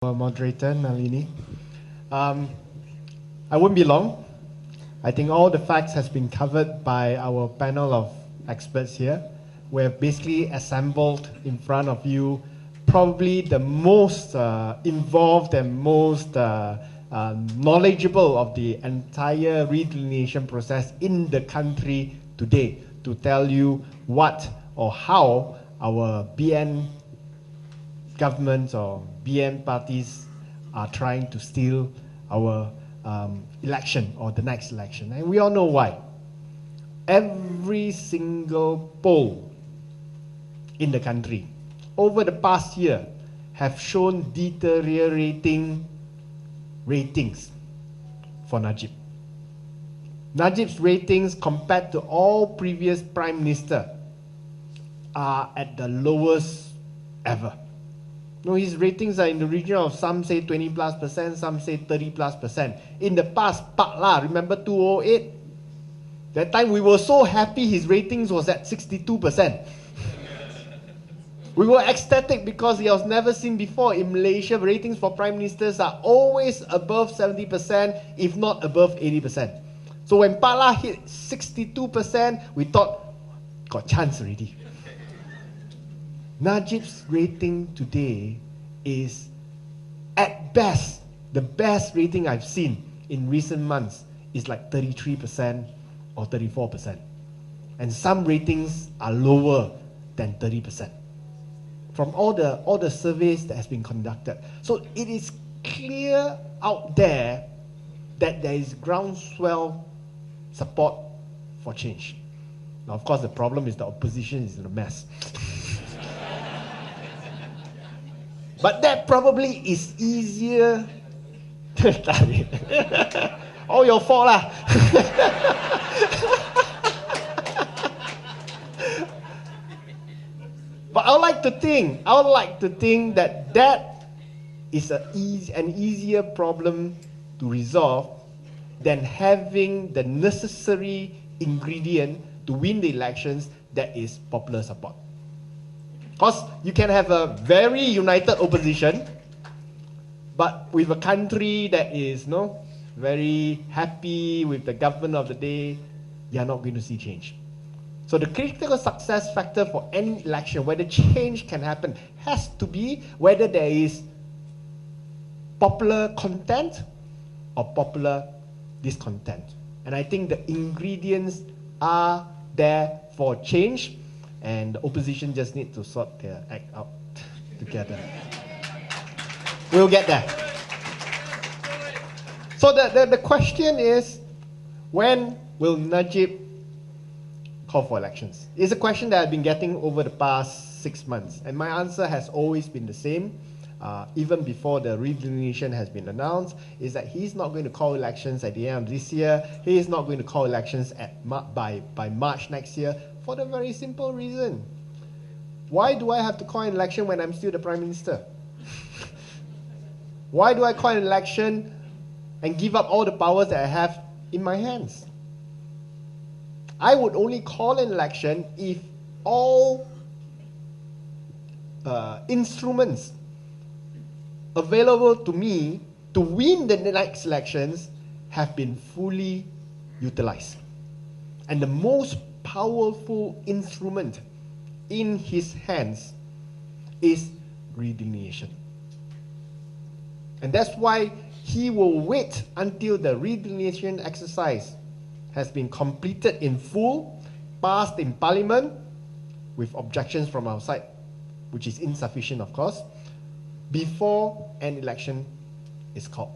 Our moderator, Nalini. I won't be long. I think all the facts has been covered by our panel of experts here. We have basically assembled in front of you probably the most involved and most knowledgeable of the entire redelineation process in the country today to tell you what or how our BN governments or BN parties are trying to steal our election or the next election. And we all know why. Every single poll in the country over the past year have shown deteriorating ratings for Najib. Najib's ratings compared to all previous prime ministers are at the lowest ever. No, his ratings are in the region of some say 20+%, some say 30+%. In the past, Pak La, remember 2008? That time we were so happy his ratings was at 62%. We were ecstatic because it was never seen before. In Malaysia, ratings for prime ministers are always above 70%, if not above 80%. So when Pak La hit 62%, we thought, got chance already. Najib's rating today is, at best, the best rating I've seen in recent months is like 33% or 34%. And some ratings are lower than 30% from all the surveys that has been conducted. So it is clear out there that there is groundswell support for change. Now, of course, the problem is the opposition is in a mess. But that probably is easier. All your fault lah. But I would like to think that that is an easier problem to resolve than having the necessary ingredient to win the elections, that is popular support. Because you can have a very united opposition, but with a country that is very happy with the government of the day, you are not going to see change. So the critical success factor for any election, whether change can happen, has to be whether there is popular content or popular discontent. And I think the ingredients are there for change. And the opposition just need to sort their act out together. We'll get there. So the question is, when will Najib call for elections? It's a question that I've been getting over the past 6 months. And my answer has always been the same, even before the redelineation has been announced, is that he's not going to call elections at the end of this year. He is not going to call elections by March next year, for the very simple reason. Why do I have to call an election when I'm still the Prime Minister? Why do I call an election and give up all the powers that I have in my hands? I would only call an election if all instruments available to me to win the next elections have been fully utilized. And the most powerful instrument in his hands is redelineation. And that's why he will wait until the redelineation exercise has been completed in full, passed in Parliament, with objections from our side, which is insufficient, of course, before an election is called.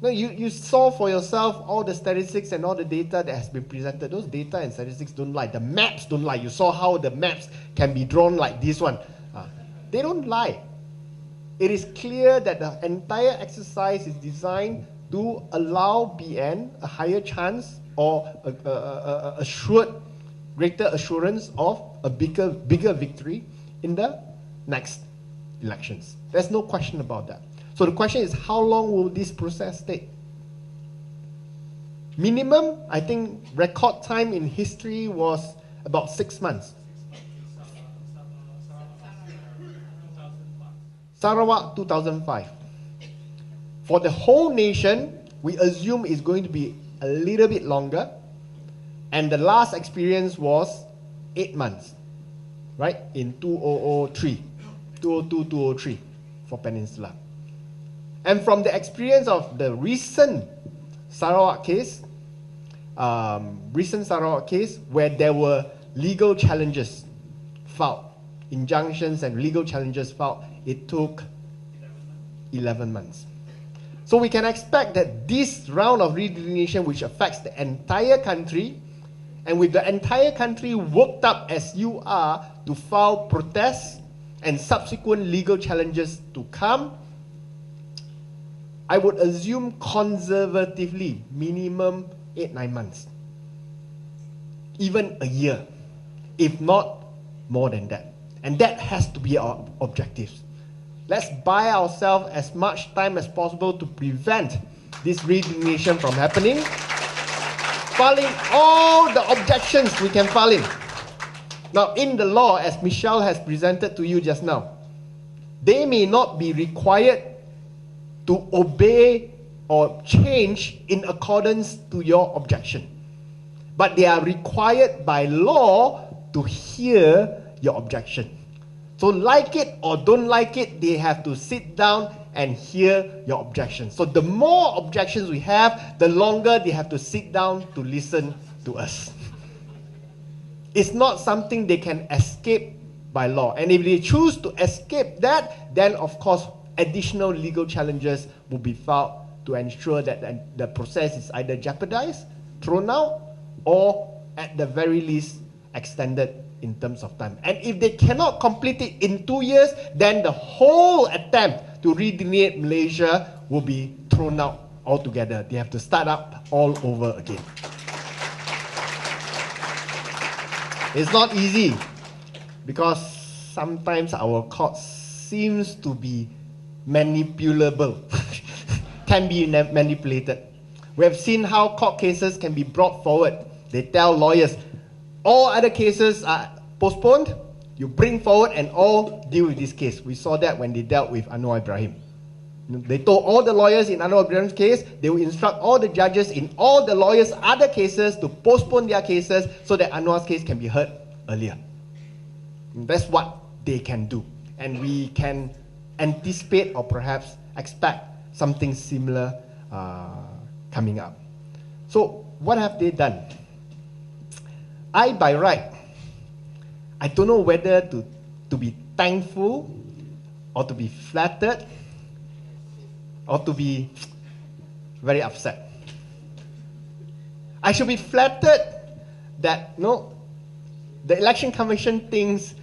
Now, you saw for yourself all the statistics and all the data that has been presented. Those data and statistics don't lie. The maps don't lie. You saw how the maps can be drawn like this one. They don't lie. It is clear that the entire exercise is designed to allow BN a higher chance or a greater assurance of a bigger victory in the next elections. There's no question about that. So the question is, how long will this process take? Minimum, I think, record time in history was about 6 months. Sarawak 2005. For the whole nation, we assume it's going to be a little bit longer. And the last experience was 8 months, right? In 2003, 2002, 2003 for Peninsula. And from the experience of the recent Sarawak case, where there were legal challenges filed, injunctions and legal challenges filed, it took 11 months. So we can expect that this round of redelineation, which affects the entire country, and with the entire country worked up as you are to file protests and subsequent legal challenges to come, I would assume conservatively minimum 8-9 months, even a year, if not more than that. And that has to be our objectives. Let's buy ourselves as much time as possible to prevent this redelineation from happening, filing all the objections we can file in. Now, in the law, as Michelle has presented to you just now, they may not be required to obey or change in accordance to your objection, but they are required by law to hear your objection. So like it or don't like it, they have to sit down and hear your objections. So the more objections we have, the longer they have to sit down to listen to us. It's not something they can escape by law. And if they choose to escape that, then of course additional legal challenges will be filed to ensure that the process is either jeopardized, thrown out, or at the very least extended in terms of time. And if they cannot complete it in 2 years, then the whole attempt to redelineate Malaysia will be thrown out altogether. They have to start up all over again. It's not easy because sometimes our court seems to be manipulable, can be manipulated. We have seen how court cases can be brought forward. They tell lawyers, all other cases are postponed, you bring forward and all deal with this case. We saw that when they dealt with Anwar Ibrahim. They told all the lawyers in Anwar Ibrahim's case, they will instruct all the judges in all the lawyers' other cases to postpone their cases so that Anwar's case can be heard earlier. That's what they can do. And we can anticipate or perhaps expect something similar coming up. So what have they done? By right, I don't know whether to be thankful or to be flattered or to be very upset. I should be flattered that the Election Commission thinks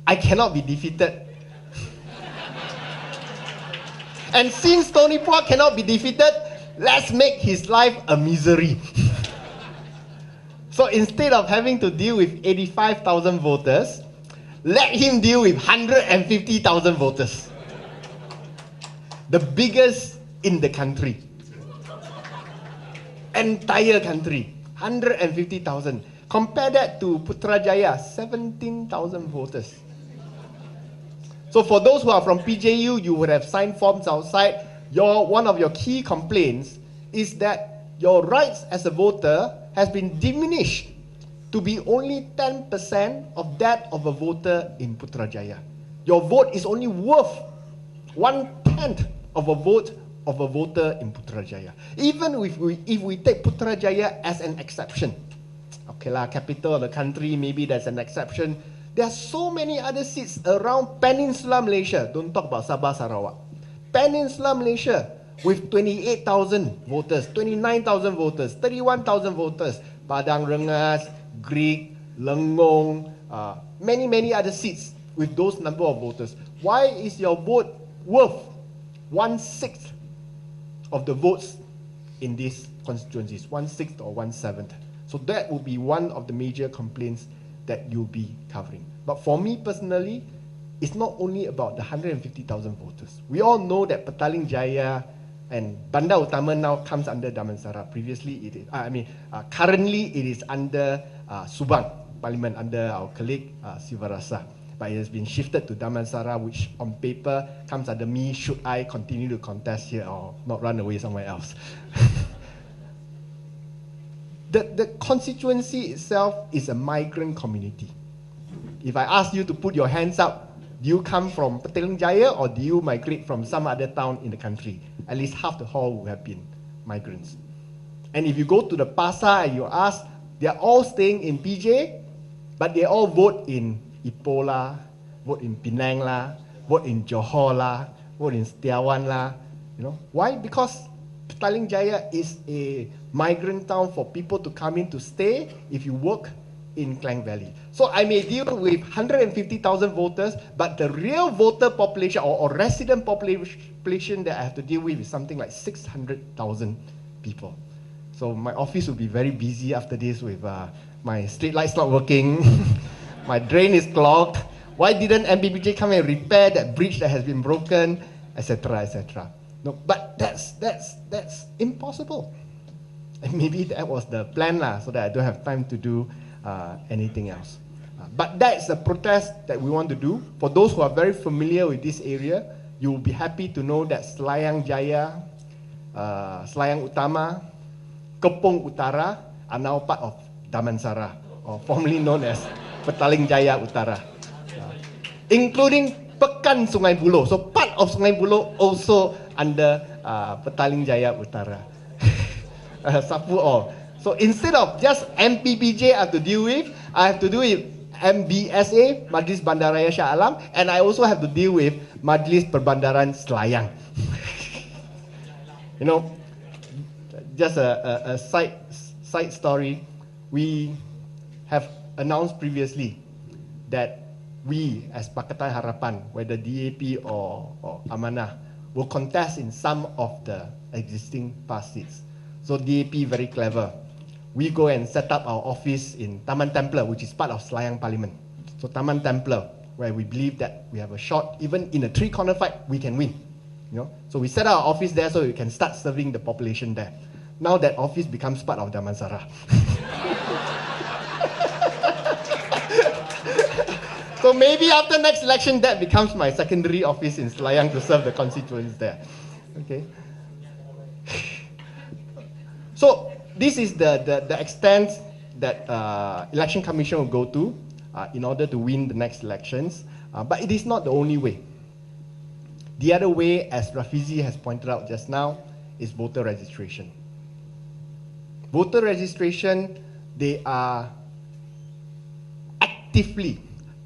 I cannot be defeated. And since Tony Puak cannot be defeated, let's make his life a misery. So instead of having to deal with 85,000 voters, let him deal with 150,000 voters. The biggest in the country. Entire country. 150,000. Compare that to Putrajaya, 17,000 voters. So for those who are from PJU, you would have signed forms outside. One of your key complaints is that your rights as a voter has been diminished to be only 10% of that of a voter in Putrajaya. Your vote is only worth 1/10 of a vote of a voter in Putrajaya. Even if we take Putrajaya as an exception, okay lah, capital of the country, maybe there's an exception. There are so many other seats around Peninsula Malaysia. Don't talk about Sabah, Sarawak. Peninsula Malaysia with 28,000 voters, 29,000 voters, 31,000 voters. Padang Rengas, Greek, Lengong, many other seats with those number of voters. Why is your vote worth 1/6 of the votes in these constituencies? 1/6 or 1/7. So that would be one of the major complaints that you'll be covering. But for me personally, it's not only about the 150,000 voters. We all know that Petaling Jaya and Bandar Utama now comes under Damansara. Previously, currently it is under Subang Parliament, under our colleague Sivarasa. but it has been shifted to Damansara, which on paper comes under me, should I continue to contest here or not run away somewhere else. The constituency itself is a migrant community. If I ask you to put your hands up, do you come from Petaling Jaya or do you migrate from some other town in the country? At least half the hall would have been migrants. And if you go to the pasar and you ask, they are all staying in PJ, but they all vote in Ipoh lah, vote in Penang lah, vote in Johor lah, vote in Setiawan lah. You know why? Because Petaling Jaya is a migrant town for people to come in to stay if you work in Klang Valley. So I may deal with 150,000 voters, but the real voter population or resident population that I have to deal with is something like 600,000 people. So my office will be very busy after this with my street lights not working, my drain is clogged, why didn't MBBJ come and repair that bridge that has been broken, etc., etc. No, but that's impossible. And maybe that was the plan lah, so that I don't have time to do anything else. But that's the protest that we want to do. For those who are very familiar with this area, you will be happy to know that Selayang Jaya, Selayang Utama, Kepong Utara are now part of Damansara, or formerly known as Petaling Jaya Utara, including Pekan Sungai Buloh. So part of Sungai Buloh also under Petaling Jaya Utara. Sapu all. So instead of just MPPJ I have to deal with, I have to deal with MBSA, Majlis Bandaraya Shah Alam, and I also have to deal with Majlis Perbandaran Selayang. You know, just a side story. We have announced previously that we, as Pakatan Harapan, whether DAP or Amanah, will contest in some of the existing past seats. So DAP very clever. We go and set up our office in Taman Templer, which is part of Selayang Parliament. So Taman Templer, where we believe that we have a shot, even in a three-corner fight, we can win. You know? So we set up our office there so we can start serving the population there. Now that office becomes part of Damansara. So maybe after next election, that becomes my secondary office in Selayang to serve the constituents there. Okay. So this is the extent that election commission will go to in order to win the next elections. But it is not the only way. The other way, as Rafizi has pointed out just now, is voter registration. Voter registration, they are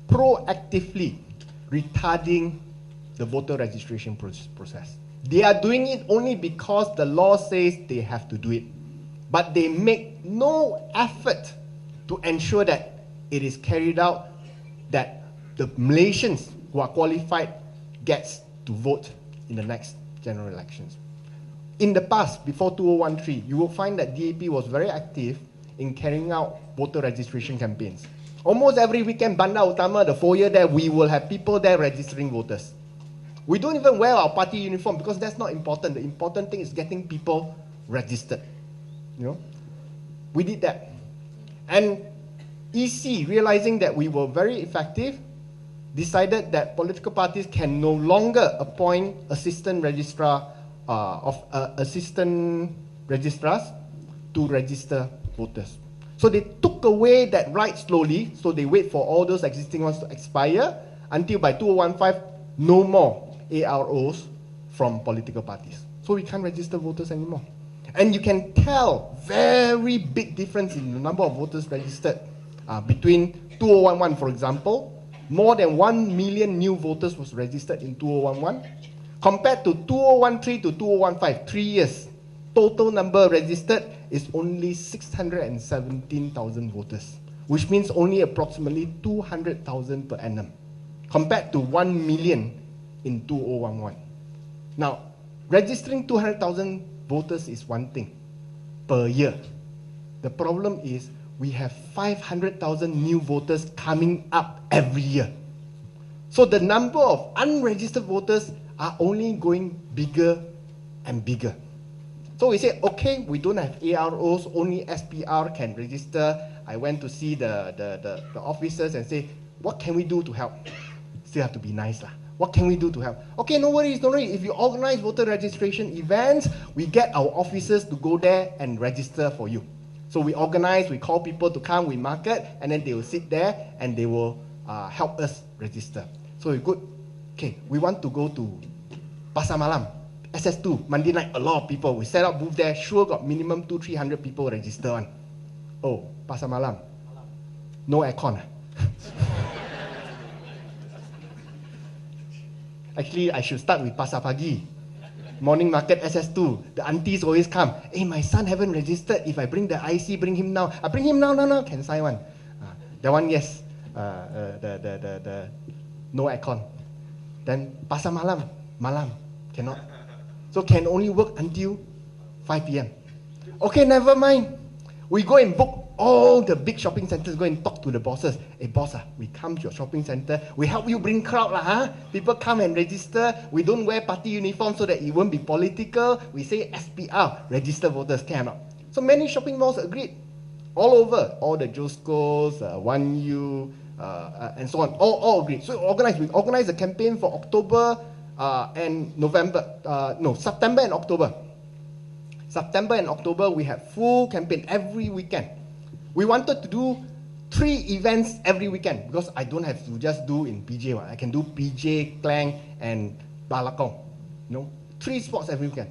proactively retarding the voter registration process. They are doing it only because the law says they have to do it. But they make no effort to ensure that it is carried out, that the Malaysians who are qualified gets to vote in the next general elections. In the past, before 2013, you will find that DAP was very active in carrying out voter registration campaigns. Almost every weekend, Bandar Utama, the foyer there, we will have people there registering voters. We don't even wear our party uniform because that's not important. The important thing is getting people registered. You know, we did that. And EC, realizing that we were very effective, decided that political parties can no longer appoint assistant registrars to register voters. So they took away that right slowly, so they wait for all those existing ones to expire until by 2015, no more AROs from political parties. So we can't register voters anymore. And you can tell very big difference in the number of voters registered between 2011, for example. More than 1 million new voters was registered in 2011 compared to 2013 to 2015, 3 years. Total number registered is only 617,000 voters, which means only approximately 200,000 per annum, compared to 1 million in 2011. Now, registering 200,000 voters is one thing per year. The problem is we have 500,000 new voters coming up every year. So the number of unregistered voters are only going bigger and bigger. So we say, okay, we don't have AROs, only SPR can register. I went to see the officers and say, what can we do to help? still have to be nice lah. What can we do to help? Okay, no worries, no worries. If you organize voter registration events, we get our officers to go there and register for you. So we organize, we call people to come, we market, and then they will sit there and they will help us register. So we good. Okay, we want to go to Pasar Malam, SS2, Monday night, a lot of people. We set up booth there, sure got minimum 200-300 people register on. Oh, Pasar Malam. No aircon. Actually, I should start with Pasar Pagi. Morning market SS2. The aunties always come. Hey, my son haven't registered. If I bring the IC, bring him now. I bring him now, no, can sign one. That one, yes. The no aircon. Then Pasar Malam, cannot. So can only work until 5 p.m. Okay, never mind. We go and book all the big shopping centers, go and talk to the bosses. Hey boss, we come to your shopping center, we help you bring crowd lah, people come and register, we don't wear party uniform so that it won't be political, we say SPR, register voters, cannot. So many shopping malls agreed, all over, all the Joscos, 1U, and so on, all agreed. So we organized a campaign for October and September and October. September and October, we had full campaign every weekend. We wanted to do 3 events every weekend because I don't have to just do in PJ. I can do PJ, Klang, and Balakong. 3 spots every weekend.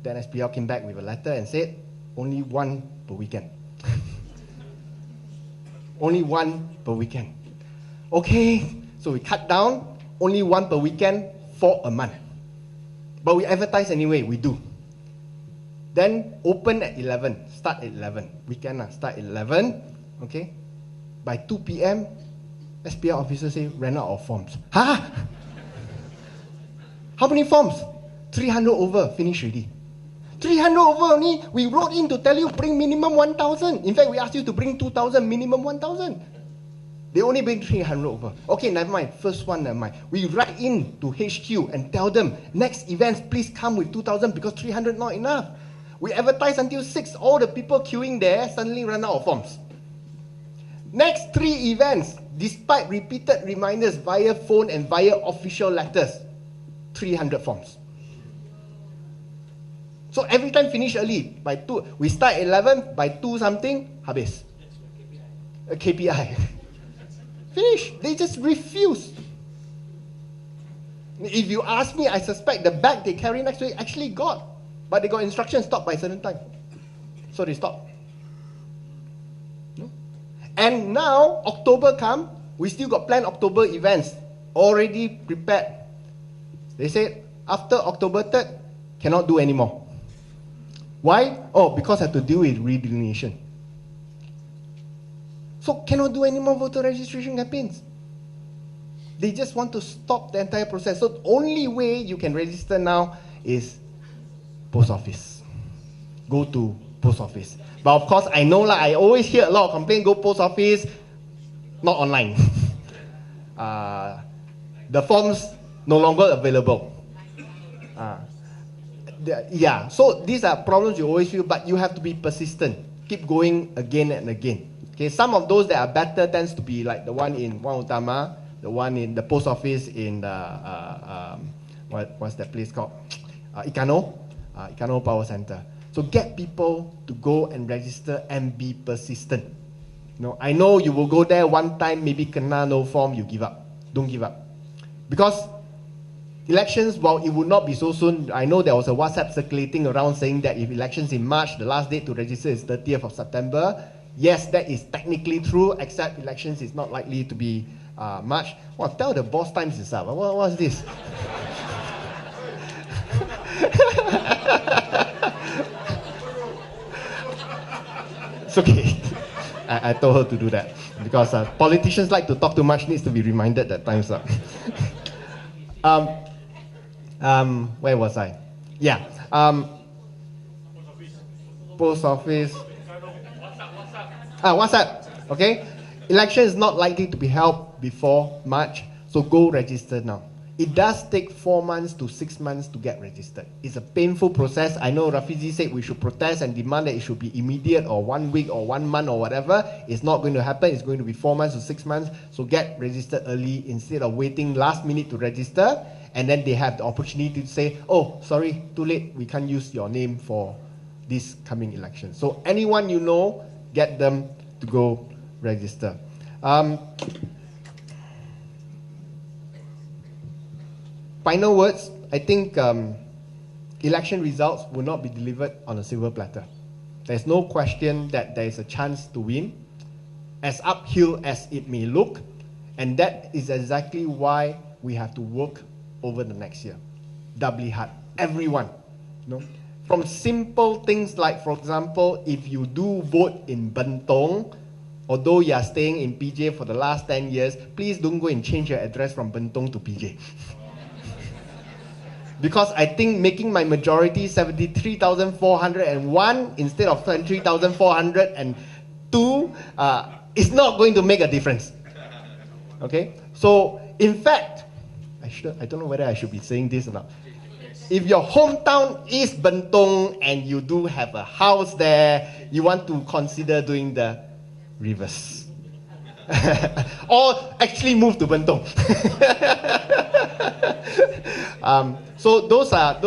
Then SPL came back with a letter and said, only 1 per weekend. Only 1 per weekend. Okay, so we cut down, only 1 per weekend for a month. But we advertise anyway, we do. Then open at 11, start at 11. Weekend start at 11, okay? By 2 p.m., SPR officers say, ran out of forms. Huh? How many forms? 300 over, finish already. 300 over only, we wrote in to tell you, bring minimum 1,000. In fact, we asked you to bring 2,000, minimum 1,000. They only bring 300 over. Okay, never mind, first one, never mind. We write in to HQ and tell them, next events, please come with 2,000 because 300 not enough. We advertise until 6. All the people queuing there suddenly run out of forms. Next 3 events, despite repeated reminders via phone and via official letters, 300 forms. So every time finish early. By 2, we start at 11, by 2 something, habis. A KPI. Finish. They just refuse. If you ask me, I suspect the bag they carry next week actually got. But they got instructions, stop by a certain time. So they stop. No? And now, October come, we still got planned October events, already prepared. They said, after October 3rd, cannot do anymore. Why? Oh, because I have to deal with redelineation. So cannot do any more voter registration campaigns. They just want to stop the entire process. So the only way you can register now is post office. Go to post office. But of course, I know I always hear a lot of complaints, go post office, not online. The forms no longer available. Yeah, so these are problems you always feel, but you have to be persistent. Keep going again and again. Okay, some of those that are better tends to be like the one in Utama, the one in the post office in the, what's that place called? Ikano Power Center. So get people to go and register and be persistent. I know you will go there one time, maybe kena no form, you give up. Don't give up. Because elections, while it would not be so soon, I know there was a WhatsApp circulating around saying that if elections in March, the last date to register is 30th of September. Yes, that is technically true, except elections is not likely to be March. Well, tell the boss times is up. What's this? It's okay. I told her to do that because politicians like to talk too much, needs to be reminded that time's up. Where was I? Yeah. Post office. WhatsApp. Okay. Election is not likely to be held before March, so go register now. it does take 4 months to 6 months to get registered. It's a painful process. I know Rafizi said we should protest and demand that it should be immediate or 1 week or 1 month or whatever. It's not going to happen. It's going to be 4 months to 6 months. So get registered early instead of waiting last minute to register. And then they have the opportunity to say, oh, sorry, too late. We can't use your name for this coming election. So anyone you know, get them to go register. Final words, I think election results will not be delivered on a silver platter. There's no question that there is a chance to win, as uphill as it may look, and that is exactly why we have to work over the next year. Doubly hard. Everyone. You know? From simple things like, for example, if you do vote in Bentong, although you are staying in PJ for the last 10 years, please don't go and change your address from Bentong to PJ. Because I think making my majority 73,401 instead of 23,402 is not going to make a difference. Okay? So, in fact, I don't know whether I should be saying this or not. If your hometown is Bentong and you do have a house there, you want to consider doing the reverse. Or actually move to Bentong. So those are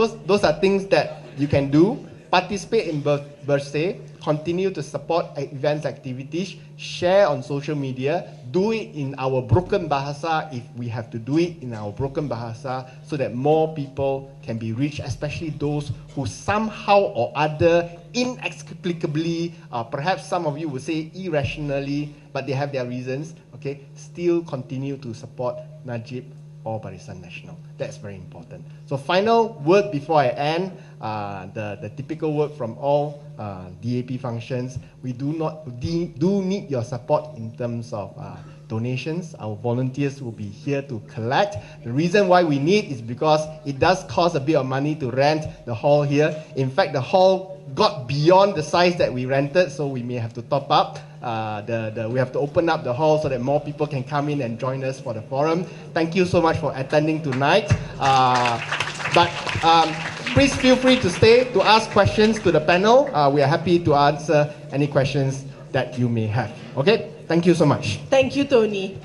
things that you can do. Participate in birthday, continue to support events, activities, share on social media, do it in our broken bahasa if we have to do it in our broken bahasa, so that more people can be reached, especially those who somehow or other inexplicably, perhaps some of you would say irrationally, but they have their reasons, okay, still continue to support Najib or Barisan Nasional. That's very important. So final word before I end, the typical word from all DAP functions, we do need your support in terms of donations. Our volunteers will be here to collect. The reason why we need is because it does cost a bit of money to rent the hall here. In fact, the hall got beyond the size that we rented, so we may have to top up. We have to open up the hall so that more people can come in and join us for the forum. Thank you so much for attending tonight. Please feel free to stay to ask questions to the panel. We are happy to answer any questions that you may have. Okay? Thank you so much. Thank you, Tony.